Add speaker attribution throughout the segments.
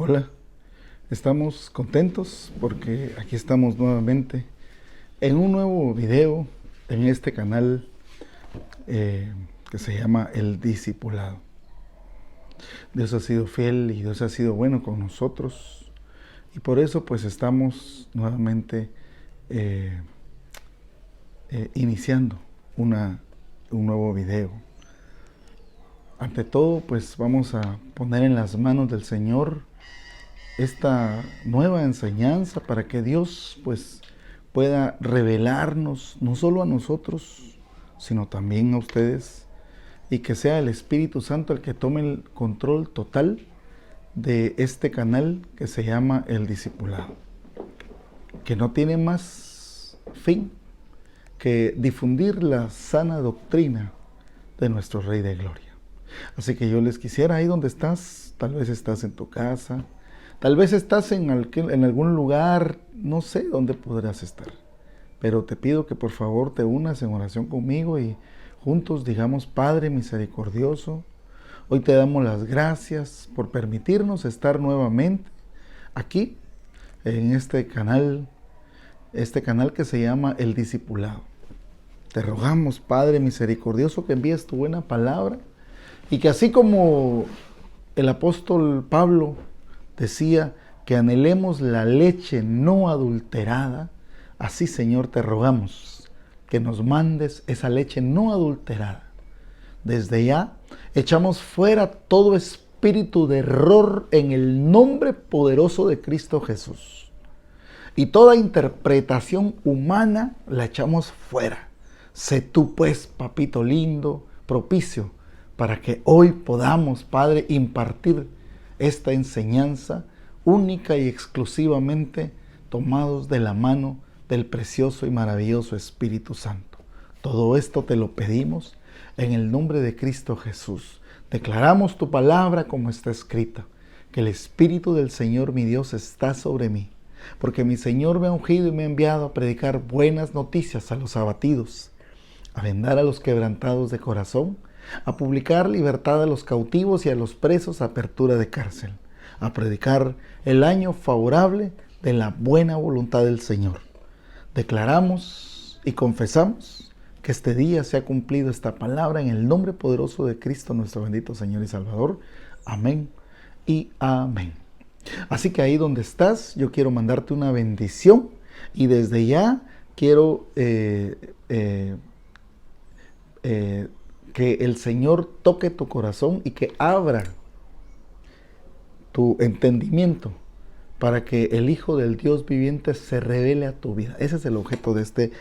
Speaker 1: Hola, estamos contentos porque aquí estamos nuevamente en un nuevo video en este canal que se llama El Discipulado. Dios ha sido fiel y Dios ha sido bueno con nosotros y por eso pues estamos nuevamente iniciando un nuevo video. Ante todo pues vamos a poner en las manos del Señor esta nueva enseñanza para que Dios pues pueda revelarnos no solo a nosotros sino también a ustedes, y que sea el Espíritu Santo el que tome el control total de este canal que se llama El Discipulado, que no tiene más fin que difundir la sana doctrina de nuestro Rey de Gloria. Así que yo les quisiera, ahí donde estás, tal vez estás en tu casa, tal vez estás en algún lugar, no sé dónde podrás estar, pero te pido que por favor te unas en oración conmigo y juntos digamos: Padre misericordioso, hoy te damos las gracias por permitirnos estar nuevamente aquí en este canal que se llama El Discipulado. Te rogamos, Padre misericordioso, que envíes tu buena palabra y que así como el apóstol Pablo decía que anhelemos la leche no adulterada, así, Señor, te rogamos que nos mandes esa leche no adulterada. Desde ya echamos fuera todo espíritu de error en el nombre poderoso de Cristo Jesús. Y toda interpretación humana la echamos fuera. Sé tú pues, papito lindo, propicio, para que hoy podamos, Padre, impartir esta enseñanza única y exclusivamente tomados de la mano del precioso y maravilloso Espíritu Santo. Todo esto te lo pedimos en el nombre de Cristo Jesús. Declaramos tu palabra como está escrita, que el Espíritu del Señor mi Dios está sobre mí, porque mi Señor me ha ungido y me ha enviado a predicar buenas noticias a los abatidos, a vendar a los quebrantados de corazón, a publicar libertad a los cautivos y a los presos, apertura de cárcel, a predicar el año favorable de la buena voluntad del Señor. Declaramos y confesamos que este día se ha cumplido esta palabra en el nombre poderoso de Cristo, nuestro bendito Señor y Salvador. Amén y amén. Así que ahí donde estás, yo quiero mandarte una bendición y desde ya quiero que el Señor toque tu corazón y que abra tu entendimiento para que el Hijo del Dios viviente se revele a tu vida. Ese es el objeto de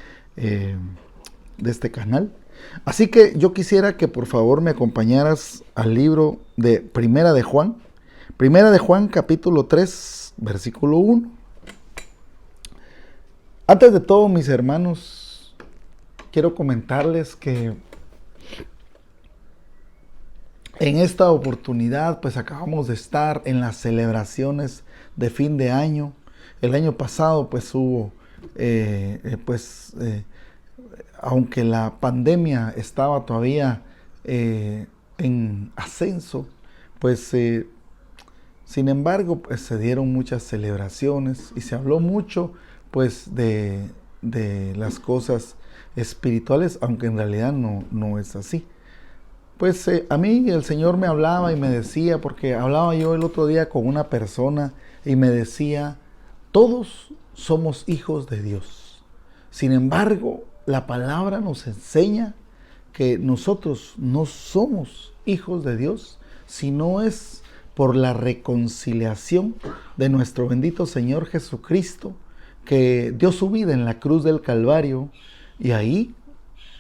Speaker 1: este canal. Así que yo quisiera que por favor me acompañaras al libro de Primera de Juan. Primera de Juan, capítulo 3, versículo 1. Antes de todo, mis hermanos, quiero comentarles que en esta oportunidad, pues acabamos de estar en las celebraciones de fin de año. El año pasado, pues hubo, aunque la pandemia estaba todavía en ascenso, pues sin embargo, pues se dieron muchas celebraciones y se habló mucho, pues, de las cosas espirituales, aunque en realidad no es así. Pues a mí el Señor me hablaba y me decía, porque hablaba yo el otro día con una persona y me decía: todos somos hijos de Dios. Sin embargo, la palabra nos enseña que nosotros no somos hijos de Dios, sino es por la reconciliación de nuestro bendito Señor Jesucristo, que dio su vida en la cruz del Calvario y ahí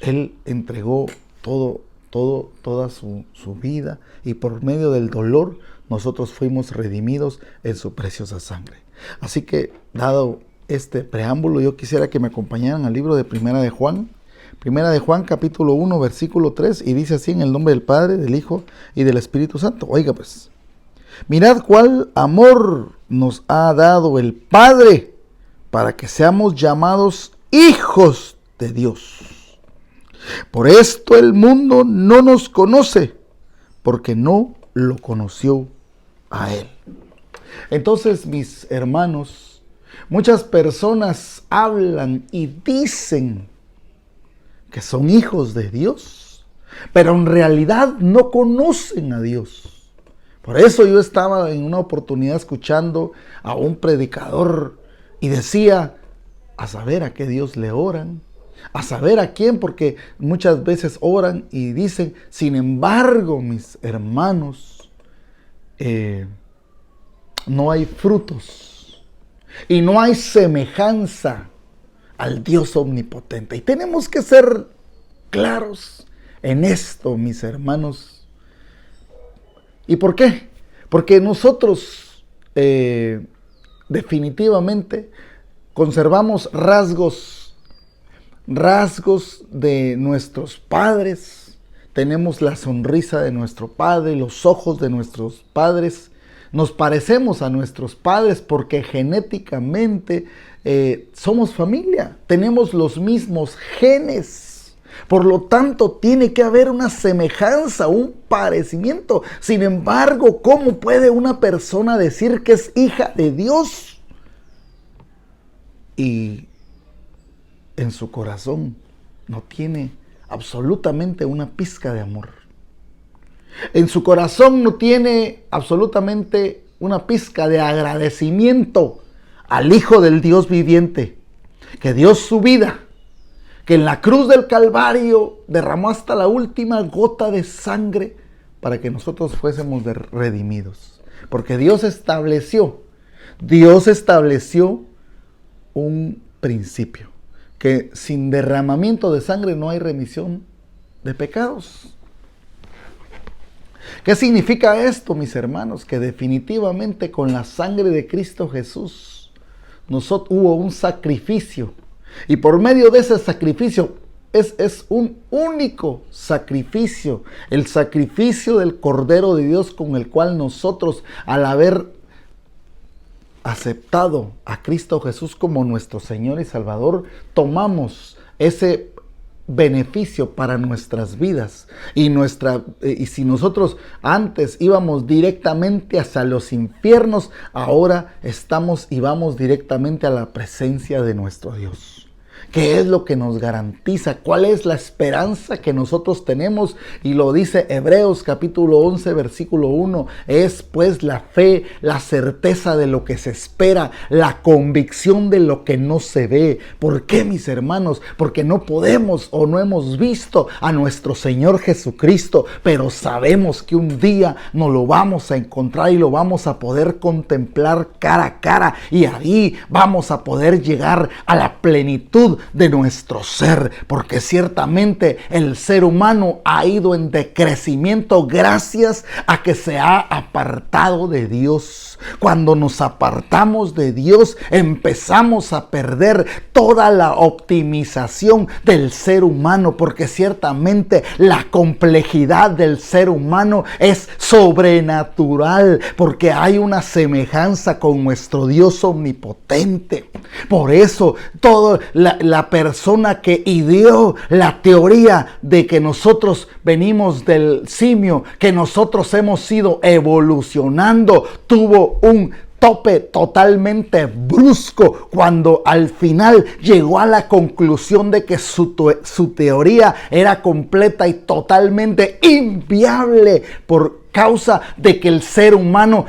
Speaker 1: Él entregó toda su vida, y por medio del dolor nosotros fuimos redimidos en su preciosa sangre. Así que, dado este preámbulo, yo quisiera que me acompañaran al libro de Primera de Juan, capítulo 1, versículo 3, y dice así: en el nombre del Padre, del Hijo y del Espíritu Santo. Oiga pues: mirad cuál amor nos ha dado el Padre para que seamos llamados hijos de Dios. Por esto el mundo no nos conoce, porque no lo conoció a Él. Entonces, mis hermanos, muchas personas hablan y dicen que son hijos de Dios, pero en realidad no conocen a Dios. Por eso yo estaba en una oportunidad escuchando a un predicador y decía, a saber a qué Dios le oran, a saber a quién, porque muchas veces oran y dicen, sin embargo, mis hermanos, no hay frutos y no hay semejanza al Dios omnipotente. Y tenemos que ser claros en esto, mis hermanos. ¿Y por qué? Porque nosotros definitivamente conservamos rasgos de nuestros padres. Tenemos la sonrisa de nuestro padre, los ojos de nuestros padres. Nos parecemos a nuestros padres porque genéticamente somos familia. Tenemos los mismos genes. Por lo tanto, tiene que haber una semejanza, un parecimiento. Sin embargo, ¿cómo puede una persona decir que es hija de Dios y en su corazón no tiene absolutamente una pizca de amor? En su corazón no tiene absolutamente una pizca de agradecimiento al Hijo del Dios viviente, que dio su vida, que en la cruz del Calvario derramó hasta la última gota de sangre para que nosotros fuésemos redimidos. Porque Dios estableció un principio, que sin derramamiento de sangre no hay remisión de pecados. ¿Qué significa esto, mis hermanos? Que definitivamente con la sangre de Cristo Jesús hubo un sacrificio. Y por medio de ese sacrificio, es un único sacrificio, el sacrificio del Cordero de Dios, con el cual nosotros, al haber aceptado a Cristo Jesús como nuestro Señor y Salvador, tomamos ese beneficio para nuestras vidas. Y si nosotros antes íbamos directamente hacia los infiernos, ahora estamos y vamos directamente a la presencia de nuestro Dios. ¿Qué es lo que nos garantiza? ¿Cuál es la esperanza que nosotros tenemos? Y lo dice Hebreos capítulo 11, versículo 1. Es pues la fe, la certeza de lo que se espera, la convicción de lo que no se ve. ¿Por qué, mis hermanos? Porque no podemos o no hemos visto a nuestro Señor Jesucristo, pero sabemos que un día nos lo vamos a encontrar y lo vamos a poder contemplar cara a cara. Y ahí vamos a poder llegar a la plenitud de nuestro ser, porque ciertamente el ser humano ha ido en decrecimiento gracias a que se ha apartado de Dios. Cuando nos apartamos de Dios, empezamos a perder toda la optimización del ser humano, porque ciertamente la complejidad del ser humano es sobrenatural, porque hay una semejanza con nuestro Dios omnipotente. Por eso, toda la persona que ideó la teoría de que nosotros venimos del simio, que nosotros hemos ido evolucionando, tuvo un tope totalmente brusco cuando al final llegó a la conclusión de que su teoría era completa y totalmente inviable por causa de que el ser humano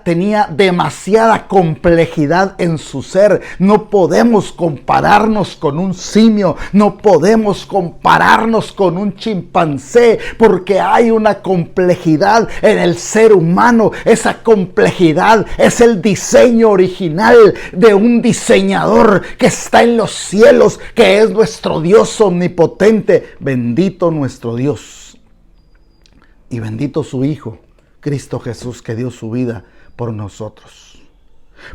Speaker 1: tenía demasiada complejidad en su ser. No podemos compararnos con un simio, no podemos compararnos con un chimpancé, porque hay una complejidad en el ser humano. Esa complejidad es el diseño original de un diseñador que está en los cielos, que es nuestro Dios omnipotente. Bendito nuestro Dios. Y bendito su Hijo, Cristo Jesús, que dio su vida por nosotros.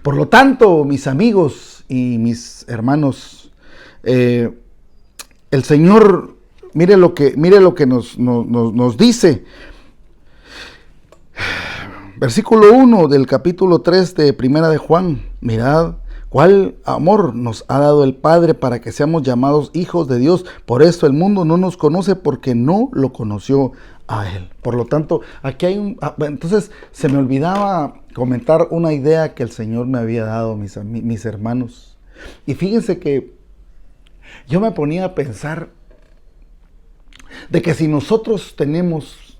Speaker 1: Por lo tanto, mis amigos y mis hermanos, el Señor, mire lo que nos dice. Versículo 1 del capítulo 3 de Primera de Juan. Mirad cuál amor nos ha dado el Padre para que seamos llamados hijos de Dios. Por esto el mundo no nos conoce, porque no lo conoció a Él. Por lo tanto, aquí hay entonces se me olvidaba comentar una idea que el Señor me había dado, mis hermanos. Y fíjense que yo me ponía a pensar de que si nosotros tenemos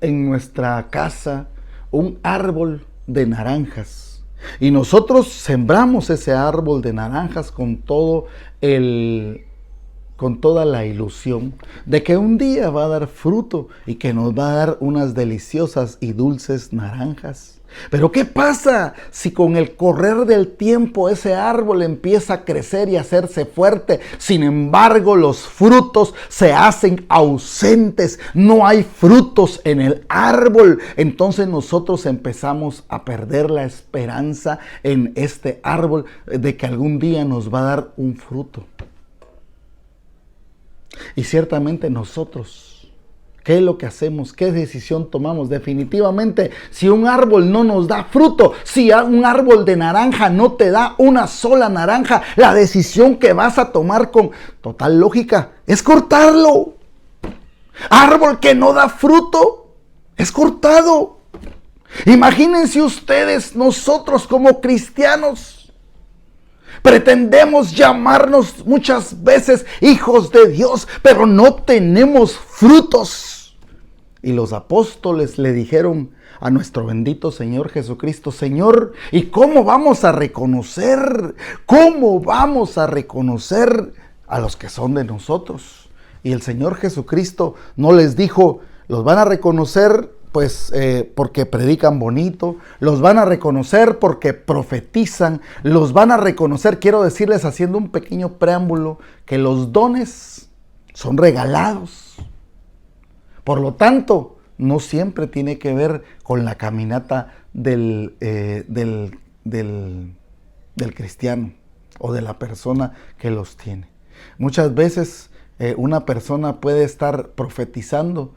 Speaker 1: en nuestra casa un árbol de naranjas y nosotros sembramos ese árbol de naranjas con toda la ilusión de que un día va a dar fruto y que nos va a dar unas deliciosas y dulces naranjas. Pero ¿qué pasa si con el correr del tiempo ese árbol empieza a crecer y a hacerse fuerte? Sin embargo, los frutos se hacen ausentes. No hay frutos en el árbol. Entonces nosotros empezamos a perder la esperanza en este árbol de que algún día nos va a dar un fruto. Y ciertamente nosotros, ¿qué es lo que hacemos? ¿Qué decisión tomamos? Definitivamente, si un árbol no nos da fruto, si un árbol de naranja no te da una sola naranja, la decisión que vas a tomar con total lógica es cortarlo. Árbol que no da fruto es cortado. Imagínense ustedes, nosotros como cristianos, pretendemos llamarnos muchas veces hijos de Dios, pero no tenemos frutos. Y los apóstoles le dijeron a nuestro bendito Señor Jesucristo: Señor, ¿y cómo vamos a reconocer? ¿Cómo vamos a reconocer a los que son de nosotros? Y el Señor Jesucristo no les dijo: los van a reconocer porque predican bonito, los van a reconocer porque profetizan, los van a reconocer, quiero decirles, haciendo un pequeño preámbulo, que los dones son regalados. Por lo tanto, no siempre tiene que ver con la caminata del cristiano o de la persona que los tiene. Muchas veces una persona puede estar profetizando,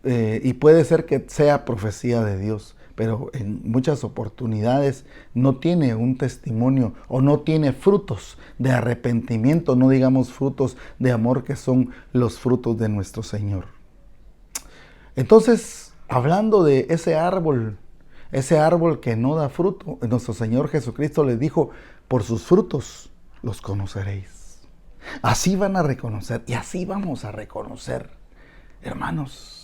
Speaker 1: y puede ser que sea profecía de Dios, pero en muchas oportunidades no tiene un testimonio o no tiene frutos de arrepentimiento, no digamos frutos de amor, que son los frutos de nuestro Señor. Entonces, hablando de ese árbol que no da fruto, nuestro Señor Jesucristo les dijo: por sus frutos los conoceréis. Así van a reconocer y así vamos a reconocer, hermanos.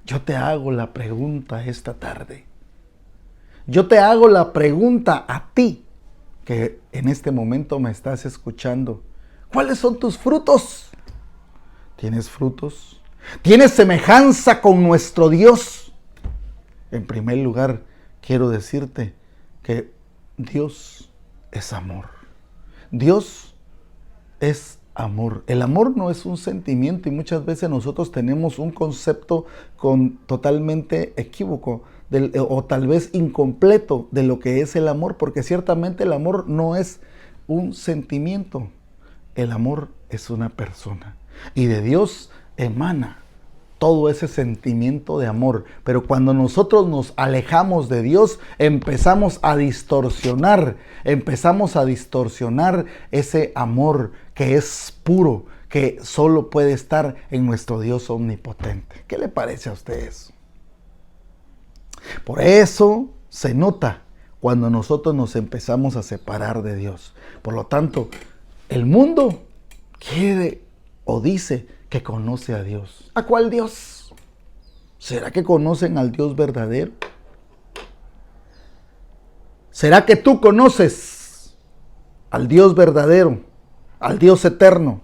Speaker 1: Yo te hago la pregunta esta tarde. Yo te hago la pregunta a ti, que en este momento me estás escuchando. ¿Cuáles son tus frutos? ¿Tienes frutos? ¿Tienes semejanza con nuestro Dios? En primer lugar, quiero decirte que Dios es amor. Dios es amor. El amor no es un sentimiento y muchas veces nosotros tenemos un concepto totalmente equívoco o tal vez incompleto de lo que es el amor, porque ciertamente el amor no es un sentimiento. El amor es una persona y de Dios emana todo ese sentimiento de amor. Pero cuando nosotros nos alejamos de Dios, empezamos a distorsionar ese amor que es puro, que solo puede estar en nuestro Dios omnipotente. ¿Qué le parece a usted eso? Por eso se nota cuando nosotros nos empezamos a separar de Dios. Por lo tanto, el mundo quiere o dice que conoce a Dios. ¿A cuál Dios? ¿Será que conocen al Dios verdadero? ¿Será que tú conoces al Dios verdadero, al Dios eterno?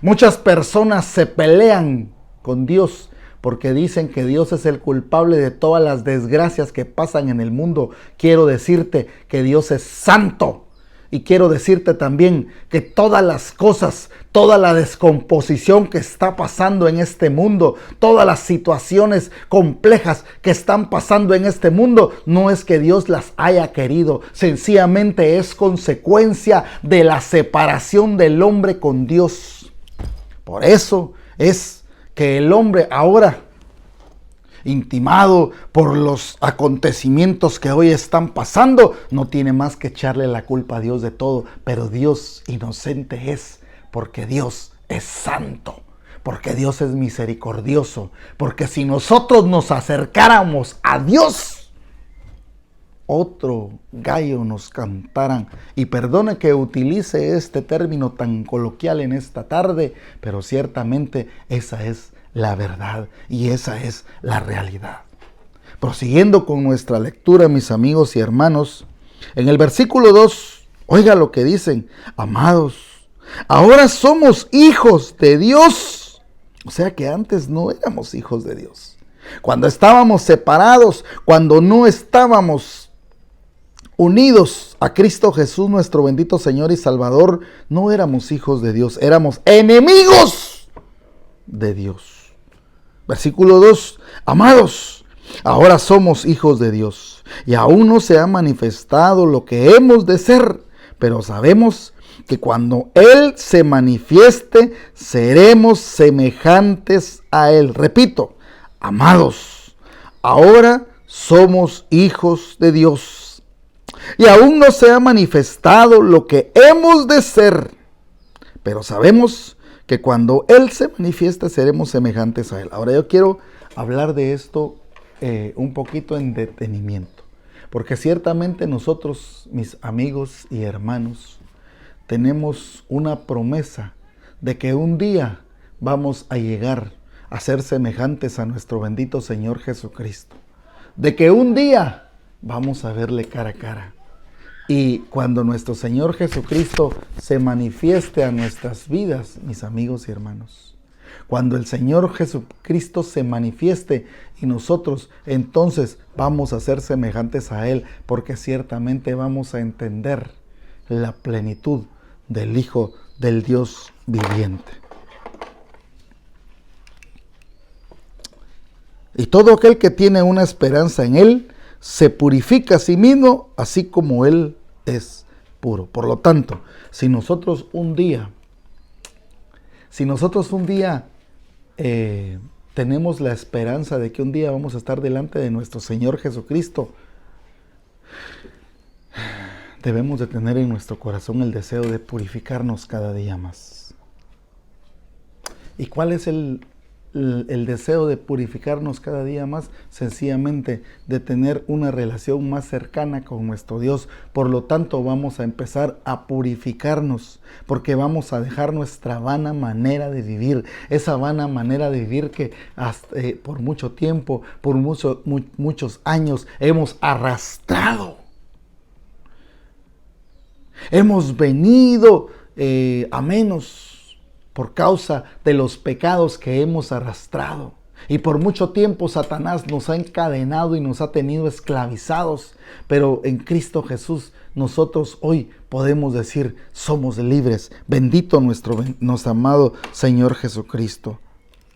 Speaker 1: Muchas personas se pelean con Dios porque dicen que Dios es el culpable de todas las desgracias que pasan en el mundo. Quiero decirte que Dios es santo. Y quiero decirte también que todas las cosas, toda la descomposición que está pasando en este mundo, todas las situaciones complejas que están pasando en este mundo, no es que Dios las haya querido, sencillamente es consecuencia de la separación del hombre con Dios. Por eso es que el hombre ahora, intimado por los acontecimientos que hoy están pasando, no tiene más que echarle la culpa a Dios de todo. Pero Dios inocente es, porque Dios es santo, porque Dios es misericordioso, porque si nosotros nos acercáramos a Dios, otro gallo nos cantaran. Y perdone que utilice este término tan coloquial en esta tarde, pero ciertamente esa es la verdad y esa es la realidad. Prosiguiendo con nuestra lectura, mis amigos y hermanos, en el versículo 2, oiga lo que dicen: amados, ahora somos hijos de Dios. O sea que antes no éramos hijos de Dios. Cuando estábamos separados, cuando no estábamos unidos a Cristo Jesús, nuestro bendito Señor y Salvador, no éramos hijos de Dios, éramos enemigos de Dios. Versículo 2, amados, ahora somos hijos de Dios, y aún no se ha manifestado lo que hemos de ser, pero sabemos que cuando Él se manifieste, seremos semejantes a Él. Repito, amados, ahora somos hijos de Dios, y aún no se ha manifestado lo que hemos de ser, pero sabemos que cuando Él se manifieste, seremos semejantes a Él. Ahora yo quiero hablar de esto un poquito en detenimiento, porque ciertamente nosotros, mis amigos y hermanos, tenemos una promesa de que un día vamos a llegar a ser semejantes a nuestro bendito Señor Jesucristo, de que un día vamos a verle cara a cara. Y cuando nuestro Señor Jesucristo se manifieste a nuestras vidas, mis amigos y hermanos, cuando el Señor Jesucristo se manifieste y nosotros entonces vamos a ser semejantes a Él, porque ciertamente vamos a entender la plenitud del Hijo del Dios viviente. Y todo aquel que tiene una esperanza en Él se purifica a sí mismo, así como Él es puro. Por lo tanto, si nosotros un día tenemos la esperanza de que un día vamos a estar delante de nuestro Señor Jesucristo, debemos de tener en nuestro corazón el deseo de purificarnos cada día más. ¿Y cuál es el deseo de purificarnos cada día más? Sencillamente de tener una relación más cercana con nuestro Dios. Por lo tanto, vamos a empezar a purificarnos, porque vamos a dejar nuestra vana manera de vivir, esa vana manera de vivir que hasta, por mucho tiempo, por muchos años hemos arrastrado. Hemos venido a menos por causa de los pecados que hemos arrastrado. Y por mucho tiempo Satanás nos ha encadenado y nos ha tenido esclavizados. Pero en Cristo Jesús nosotros hoy podemos decir, somos libres. Bendito nuestro amado Señor Jesucristo.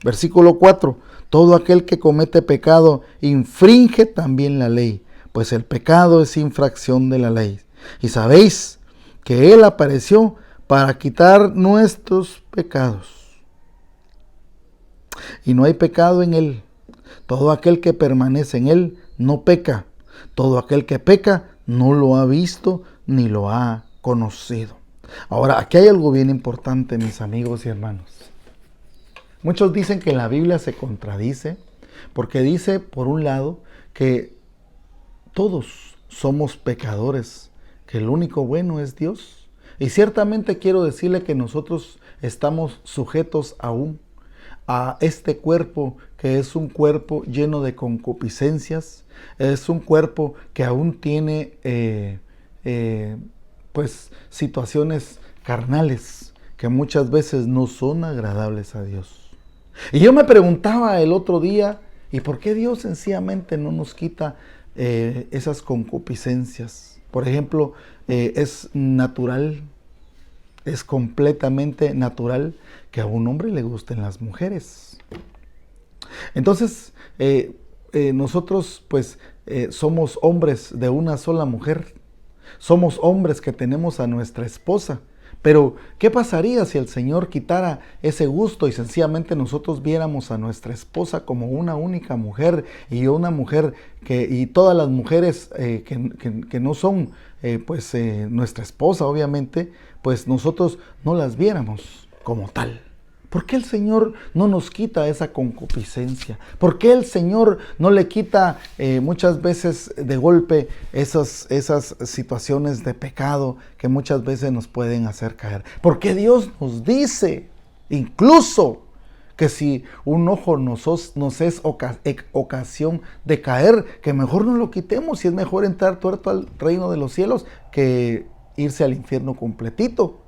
Speaker 1: Versículo 4. Todo aquel que comete pecado infringe también la ley, pues el pecado es infracción de la ley. Y sabéis que Él apareció para quitar nuestros pecados. Y no hay pecado en Él. Todo aquel que permanece en Él no peca. Todo aquel que peca no lo ha visto ni lo ha conocido. Ahora, aquí hay algo bien importante, mis amigos y hermanos. Muchos dicen que la Biblia se contradice, porque dice, por un lado, que todos somos pecadores, que el único bueno es Dios. Y ciertamente quiero decirle que nosotros estamos sujetos aún a este cuerpo, que es un cuerpo lleno de concupiscencias, es un cuerpo que aún tiene pues situaciones carnales que muchas veces no son agradables a Dios. Y yo me preguntaba el otro día, ¿y por qué Dios sencillamente no nos quita esas concupiscencias? Por ejemplo, es natural, es completamente natural que a un hombre le gusten las mujeres. Entonces, nosotros pues somos hombres de una sola mujer. Somos hombres que tenemos a nuestra esposa. Pero, ¿qué pasaría si el Señor quitara ese gusto y sencillamente nosotros viéramos a nuestra esposa como una única mujer y una mujer y todas las mujeres que no son nuestra esposa, obviamente, pues nosotros no las viéramos como tal? ¿Por qué el Señor no nos quita esa concupiscencia? ¿Por qué el Señor no le quita muchas veces de golpe esas situaciones de pecado que muchas veces nos pueden hacer caer? Porque Dios nos dice incluso que si un ojo nos es ocasión de caer, que mejor no lo quitemos, y es mejor entrar tuerto al reino de los cielos que irse al infierno completito.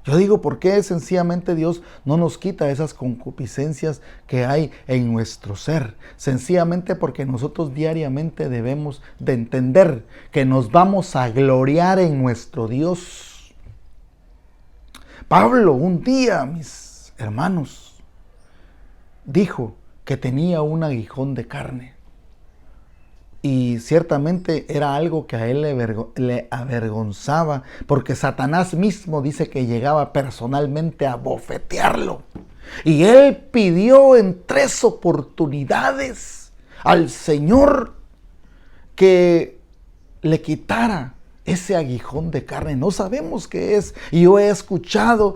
Speaker 1: Yo digo, ¿por qué sencillamente Dios no nos quita esas concupiscencias que hay en nuestro ser? Sencillamente porque nosotros diariamente debemos de entender que nos vamos a gloriar en nuestro Dios. Pablo un día, mis hermanos, dijo que tenía un aguijón de carne. Y ciertamente era algo que a él le avergonzaba, porque Satanás mismo dice que llegaba personalmente a bofetearlo. Y él pidió en 3 oportunidades al Señor que le quitara ese aguijón de carne. No sabemos qué es. Y yo he escuchado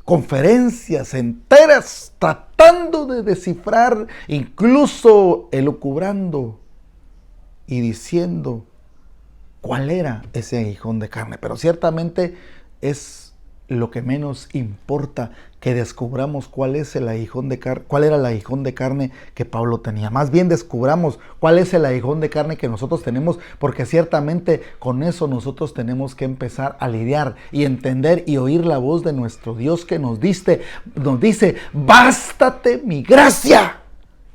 Speaker 1: conferencias enteras tratando de descifrar, incluso elucubrando y diciendo cuál era ese aguijón de carne. Pero ciertamente es lo que menos importa, que descubramos cuál es el aguijón de carne, cuál era el aguijón de carne que Pablo tenía. Más bien descubramos cuál es el aguijón de carne que nosotros tenemos, porque ciertamente con eso nosotros tenemos que empezar a lidiar y entender y oír la voz de nuestro Dios que nos dice, bástate mi gracia,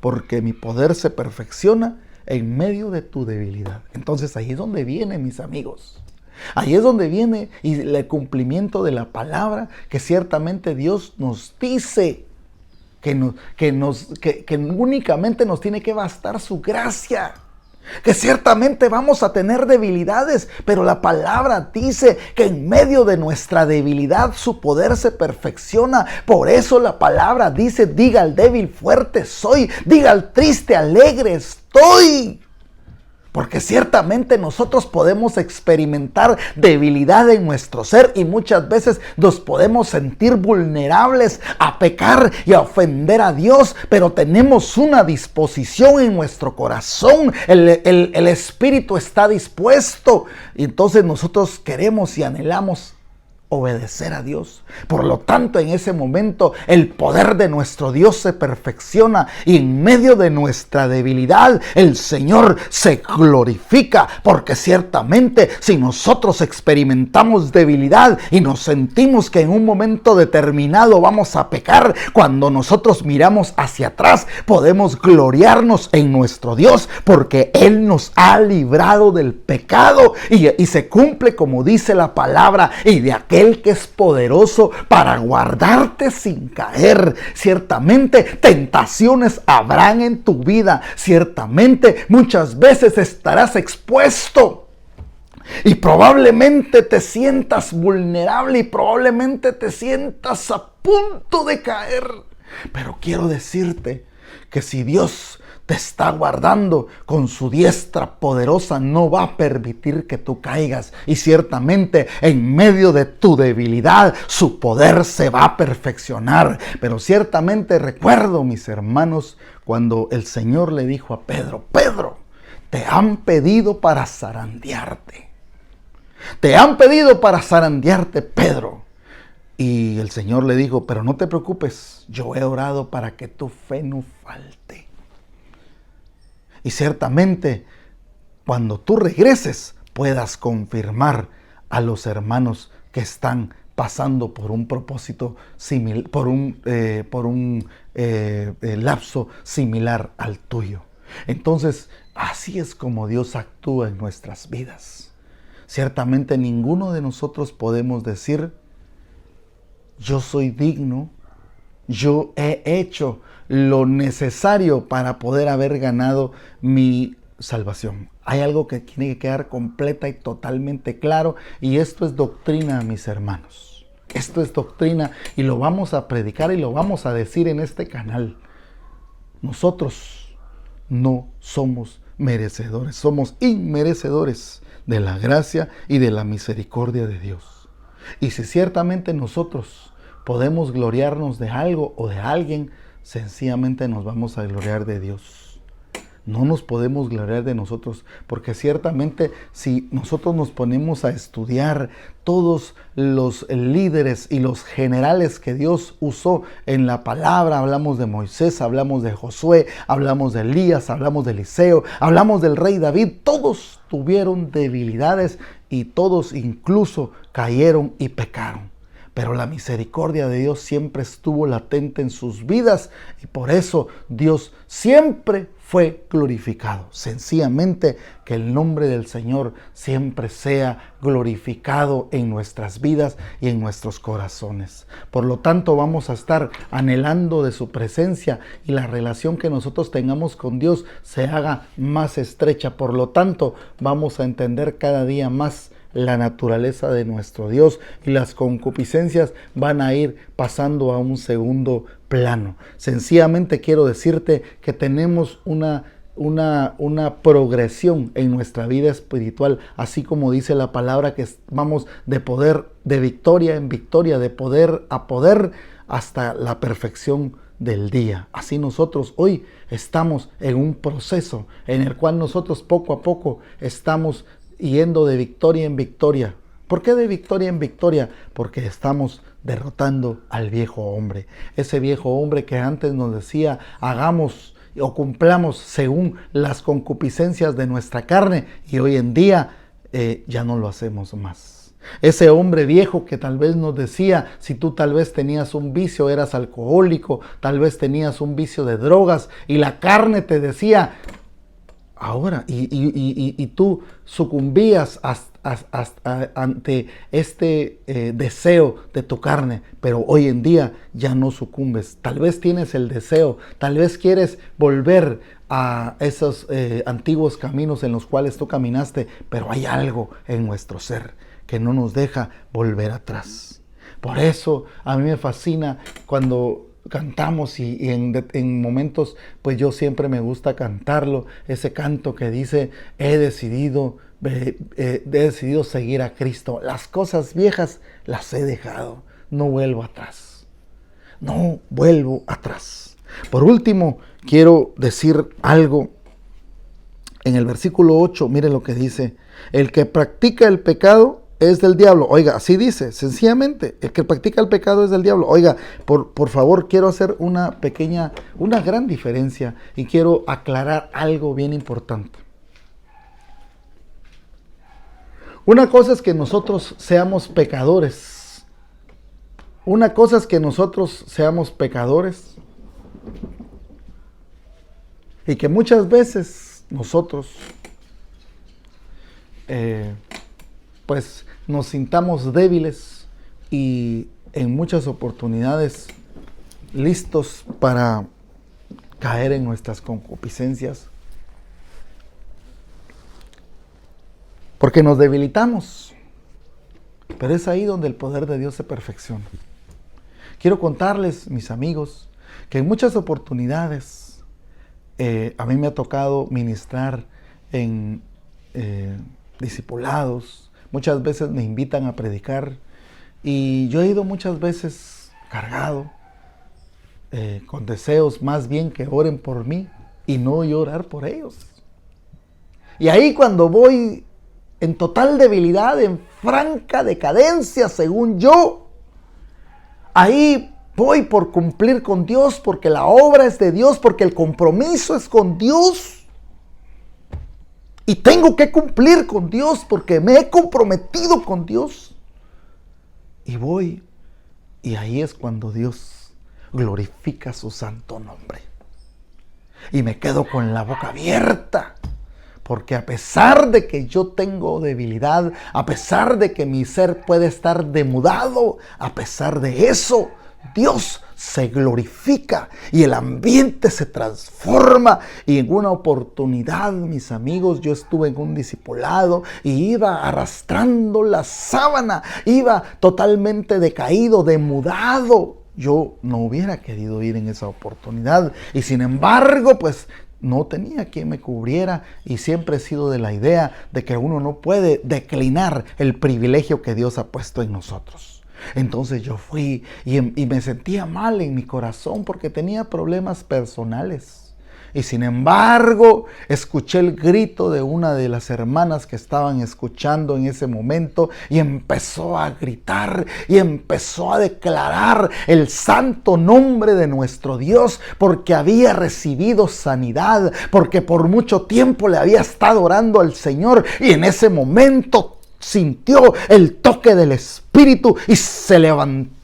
Speaker 1: porque mi poder se perfecciona en medio de tu debilidad. Entonces ahí es donde viene, mis amigos. Ahí es donde viene el cumplimiento de la palabra, que ciertamente Dios nos dice que únicamente nos tiene que bastar su gracia. Que ciertamente vamos a tener debilidades, pero la palabra dice que en medio de nuestra debilidad su poder se perfecciona. Por eso la palabra dice, diga al débil, fuerte soy, diga al triste, alegre estoy. Porque ciertamente nosotros podemos experimentar debilidad en nuestro ser y muchas veces nos podemos sentir vulnerables a pecar y a ofender a Dios, pero tenemos una disposición en nuestro corazón, el espíritu está dispuesto y entonces nosotros queremos y anhelamos obedecer a Dios. Por lo tanto, en ese momento el poder de nuestro Dios se perfecciona y en medio de nuestra debilidad el Señor se glorifica, porque ciertamente si nosotros experimentamos debilidad y nos sentimos que en un momento determinado vamos a pecar, cuando nosotros miramos hacia atrás podemos gloriarnos en nuestro Dios, porque Él nos ha librado del pecado y se cumple como dice la palabra, y de aquel que es poderoso para guardarte sin caer. Ciertamente tentaciones habrán en tu vida, ciertamente muchas veces estarás expuesto y probablemente te sientas vulnerable y probablemente te sientas a punto de caer. Pero quiero decirte que si Dios te está guardando con su diestra poderosa, no va a permitir que tú caigas. Y ciertamente en medio de tu debilidad, su poder se va a perfeccionar. Pero ciertamente recuerdo, mis hermanos, cuando el Señor le dijo a Pedro, Pedro, te han pedido para zarandearte. Te han pedido para zarandearte, Pedro. Y el Señor le dijo, pero no te preocupes, yo he orado para que tu fe no falte. Y ciertamente, cuando tú regreses, puedas confirmar a los hermanos que están pasando por un propósito similar, por un lapso similar al tuyo. Entonces, así es como Dios actúa en nuestras vidas. Ciertamente ninguno de nosotros podemos decir, yo soy digno, yo he hecho lo necesario para poder haber ganado mi salvación. Hay algo que tiene que quedar completa y totalmente claro, y esto es doctrina, mis hermanos. Esto es doctrina y lo vamos a predicar y lo vamos a decir en este canal. Nosotros no somos merecedores, somos inmerecedores de la gracia y de la misericordia de Dios. Y si ciertamente nosotros podemos gloriarnos de algo o de alguien, sencillamente nos vamos a gloriar de Dios. No nos podemos gloriar de nosotros, porque ciertamente si nosotros nos ponemos a estudiar todos los líderes y los generales que Dios usó en la palabra, hablamos de Moisés, hablamos de Josué, hablamos de Elías, hablamos de Eliseo, hablamos del rey David, todos tuvieron debilidades y todos incluso cayeron y pecaron. Pero la misericordia de Dios siempre estuvo latente en sus vidas y por eso Dios siempre fue glorificado. Sencillamente que el nombre del Señor siempre sea glorificado en nuestras vidas y en nuestros corazones. Por lo tanto, vamos a estar anhelando de su presencia y la relación que nosotros tengamos con Dios se haga más estrecha. Por lo tanto, vamos a entender cada día más la naturaleza de nuestro Dios y las concupiscencias van a ir pasando a un segundo plano. Sencillamente quiero decirte que tenemos una progresión en nuestra vida espiritual, así como dice la palabra que vamos de victoria en victoria, de poder a poder hasta la perfección del día. Así nosotros hoy estamos en un proceso en el cual nosotros poco a poco estamos yendo de victoria en victoria. ¿Por qué de victoria en victoria? Porque estamos derrotando al viejo hombre. Ese viejo hombre que antes nos decía, hagamos o cumplamos según las concupiscencias de nuestra carne, y hoy en día ya no lo hacemos más. Ese hombre viejo que tal vez nos decía, si tú tal vez tenías un vicio, eras alcohólico, tal vez tenías un vicio de drogas, y la carne te decía, ahora, y tú sucumbías ante este deseo de tu carne, pero hoy en día ya no sucumbes. Tal vez tienes el deseo, tal vez quieres volver a esos antiguos caminos en los cuales tú caminaste, pero hay algo en nuestro ser que no nos deja volver atrás. Por eso a mí me fascina cuando cantamos y en momentos, pues yo siempre me gusta cantarlo, ese canto que dice, he decidido seguir a Cristo. Las cosas viejas las he dejado, no vuelvo atrás. No vuelvo atrás. Por último, quiero decir algo. En el versículo 8, mire lo que dice, el que practica el pecado es del diablo. Oiga, así dice, sencillamente, el que practica el pecado es del diablo. Oiga, por favor, quiero hacer una gran diferencia y quiero aclarar algo bien importante. Una cosa es que nosotros seamos pecadores. Una cosa es que nosotros seamos pecadores y que muchas veces nosotros pues nos sintamos débiles y en muchas oportunidades listos para caer en nuestras concupiscencias, porque nos debilitamos, pero es ahí donde el poder de Dios se perfecciona. Quiero contarles, mis amigos, que en muchas oportunidades a mí me ha tocado ministrar en discipulados. Muchas veces me invitan a predicar y yo he ido muchas veces cargado, con deseos más bien que oren por mí y no yo orar por ellos. Y ahí cuando voy en total debilidad, en franca decadencia según yo, ahí voy por cumplir con Dios, porque la obra es de Dios, porque el compromiso es con Dios. Y tengo que cumplir con Dios porque me he comprometido con Dios. Y voy, y ahí es cuando Dios glorifica su santo nombre. Y me quedo con la boca abierta. Porque a pesar de que yo tengo debilidad, a pesar de que mi ser puede estar demudado, a pesar de eso, Dios se glorifica y el ambiente se transforma. Y en una oportunidad, mis amigos, yo estuve en un discipulado y iba arrastrando la sábana, iba totalmente decaído, demudado. Yo no hubiera querido ir en esa oportunidad y sin embargo, pues no tenía quien me cubriera, y siempre he sido de la idea de que uno no puede declinar el privilegio que Dios ha puesto en nosotros. Entonces yo fui y me sentía mal en mi corazón porque tenía problemas personales. Y sin embargo, escuché el grito de una de las hermanas que estaban escuchando en ese momento, y empezó a gritar y empezó a declarar el santo nombre de nuestro Dios, porque había recibido sanidad, porque por mucho tiempo le había estado orando al Señor, y en ese momento sintió el toque del Espíritu y se levantó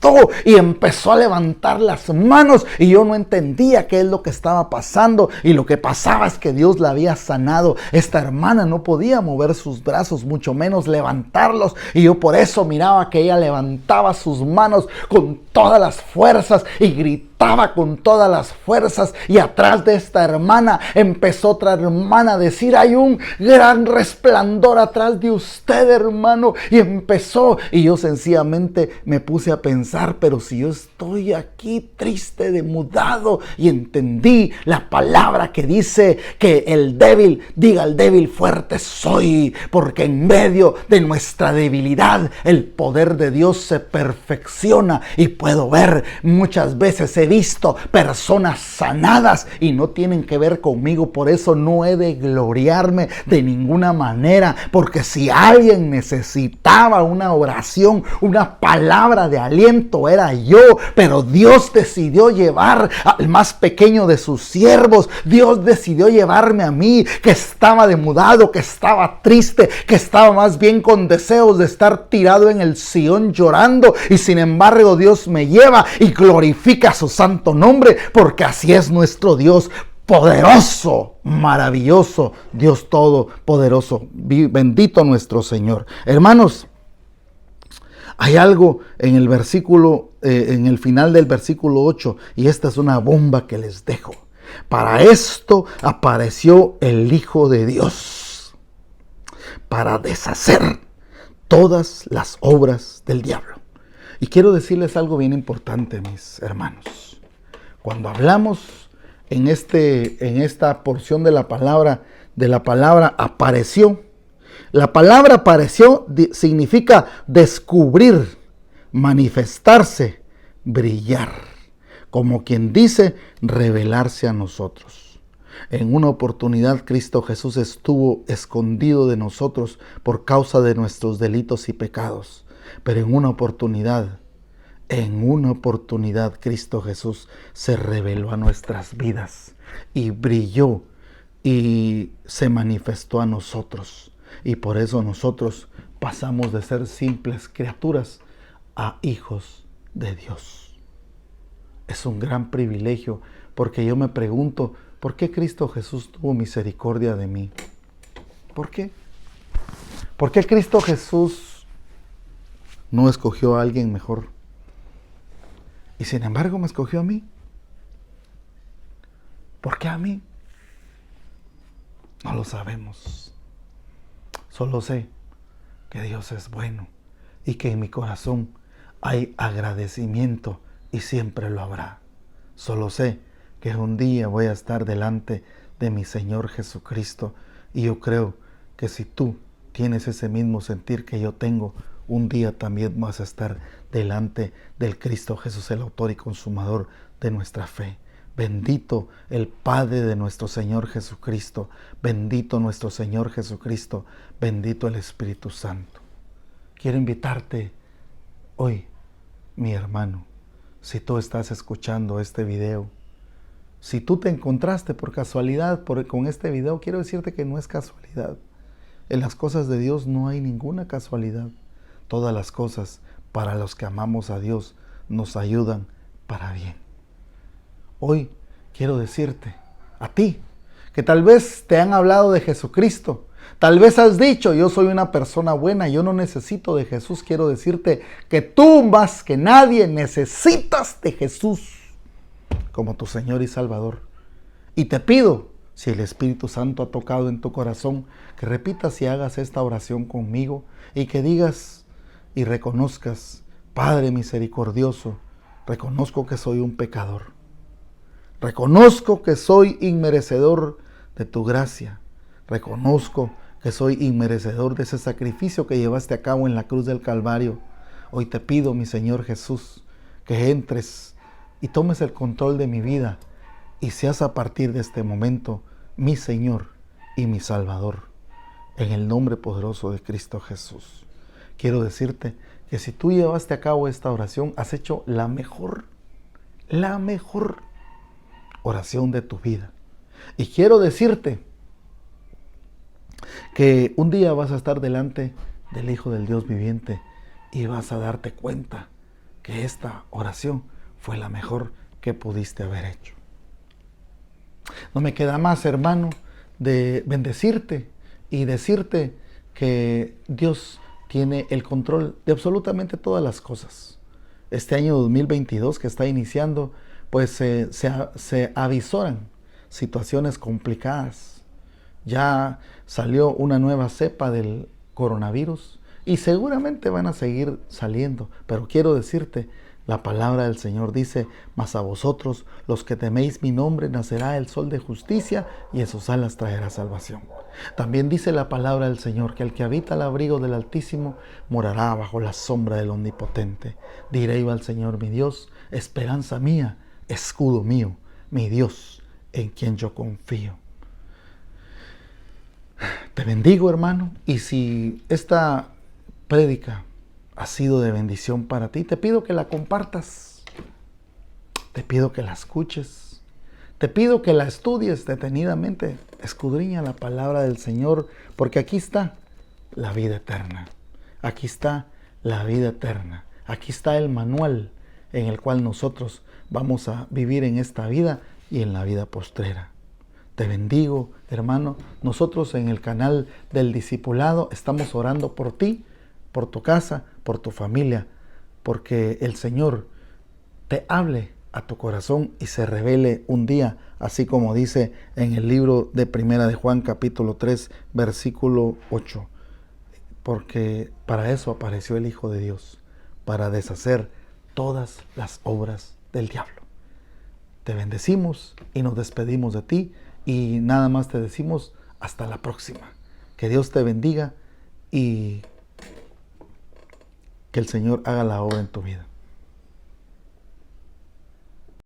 Speaker 1: y empezó a levantar las manos, y yo no entendía qué es lo que estaba pasando, y lo que pasaba es que Dios la había sanado. Esta hermana no podía mover sus brazos, mucho menos levantarlos, y yo por eso miraba que ella levantaba sus manos con todas las fuerzas y gritaba con todas las fuerzas, y atrás de esta hermana empezó otra hermana a decir: hay un gran resplandor atrás de usted, hermano. Y empezó, y yo sencillamente me puse a pensar: pero si yo estoy aquí triste, demudado, y entendí la palabra que dice que el débil diga al débil: fuerte soy, porque en medio de nuestra debilidad el poder de Dios se perfecciona. Y puedo ver, muchas veces he visto personas sanadas y no tienen que ver conmigo. Por eso no he de gloriarme de ninguna manera, porque si alguien necesitaba una oración, una palabra de aliento, era yo. Pero Dios decidió llevar al más pequeño de sus siervos. Dios decidió llevarme a mí, que estaba demudado, que estaba triste, que estaba más bien con deseos de estar tirado en el sillón llorando, y sin embargo Dios me lleva y glorifica su santo nombre, porque así es nuestro Dios. Poderoso, maravilloso, Dios todopoderoso. Bendito nuestro Señor. Hermanos, hay algo en el versículo, en el final del versículo 8, y esta es una bomba que les dejo. Para esto apareció el Hijo de Dios, para deshacer todas las obras del diablo. Y quiero decirles algo bien importante, mis hermanos. Cuando hablamos en esta porción de la palabra apareció. La palabra apareció significa descubrir, manifestarse, brillar. Como quien dice, revelarse a nosotros. En una oportunidad Cristo Jesús estuvo escondido de nosotros por causa de nuestros delitos y pecados. Pero en una oportunidad Cristo Jesús se reveló a nuestras vidas y brilló y se manifestó a nosotros. Y por eso nosotros pasamos de ser simples criaturas a hijos de Dios. Es un gran privilegio, porque yo me pregunto: ¿por qué Cristo Jesús tuvo misericordia de mí? ¿Por qué? ¿Por qué Cristo Jesús no escogió a alguien mejor? Y sin embargo me escogió a mí. ¿Por qué a mí? No lo sabemos. Solo sé que Dios es bueno y que en mi corazón hay agradecimiento y siempre lo habrá. Solo sé que un día voy a estar delante de mi Señor Jesucristo, y yo creo que si tú tienes ese mismo sentir que yo tengo, un día también vas a estar delante del Cristo Jesús, el autor y consumador de nuestra fe. Bendito el Padre de nuestro Señor Jesucristo, bendito nuestro Señor Jesucristo, bendito el Espíritu Santo. Quiero invitarte hoy, mi hermano, si tú estás escuchando este video, si tú te encontraste por casualidad con este video, quiero decirte que no es casualidad. En las cosas de Dios no hay ninguna casualidad. Todas las cosas para los que amamos a Dios nos ayudan para bien. Hoy quiero decirte a ti que tal vez te han hablado de Jesucristo. Tal vez has dicho: yo soy una persona buena, yo no necesito de Jesús. Quiero decirte que tú más que nadie necesitas de Jesús como tu Señor y Salvador. Y te pido, si el Espíritu Santo ha tocado en tu corazón, que repitas y hagas esta oración conmigo, y que digas y reconozcas: Padre misericordioso, reconozco que soy un pecador. Reconozco que soy inmerecedor de tu gracia. Reconozco que soy inmerecedor de ese sacrificio que llevaste a cabo en la cruz del Calvario. Hoy te pido, mi Señor Jesús, que entres y tomes el control de mi vida y seas a partir de este momento mi Señor y mi Salvador. En el nombre poderoso de Cristo Jesús. Quiero decirte que si tú llevaste a cabo esta oración, has hecho la mejor oración de tu vida. Y quiero decirte que un día vas a estar delante del Hijo del Dios viviente y vas a darte cuenta que esta oración fue la mejor que pudiste haber hecho. No me queda más, hermano, de bendecirte y decirte que Dios tiene el control de absolutamente todas las cosas. Este año 2022 que está iniciando, pues se avisoran situaciones complicadas. Ya salió una nueva cepa del coronavirus y seguramente van a seguir saliendo. Pero quiero decirte, la palabra del Señor dice: mas a vosotros, los que teméis mi nombre, nacerá el sol de justicia y en sus alas traerá salvación. También dice la palabra del Señor que el que habita al abrigo del Altísimo morará bajo la sombra del Omnipotente. Diré yo al Señor mi Dios: esperanza mía, escudo mío, mi Dios, en quien yo confío. Te bendigo, hermano, y si esta prédica ha sido de bendición para ti, te pido que la compartas, te pido que la escuches, te pido que la estudies detenidamente. Escudriña la palabra del Señor, porque aquí está la vida eterna, aquí está la vida eterna, aquí está el manual en el cual nosotros vamos a vivir en esta vida y en la vida postrera. Te bendigo, hermano. Nosotros en el canal del discipulado estamos orando por ti, por tu casa, por tu familia, porque el Señor te hable a tu corazón y se revele un día, así como dice en el libro de Primera de Juan, capítulo 3, versículo 8. Porque para eso apareció el Hijo de Dios, para deshacer todas las obras del diablo. Te bendecimos y nos despedimos de ti. Y nada más te decimos hasta la próxima. Que Dios te bendiga y que el Señor haga la obra en tu vida.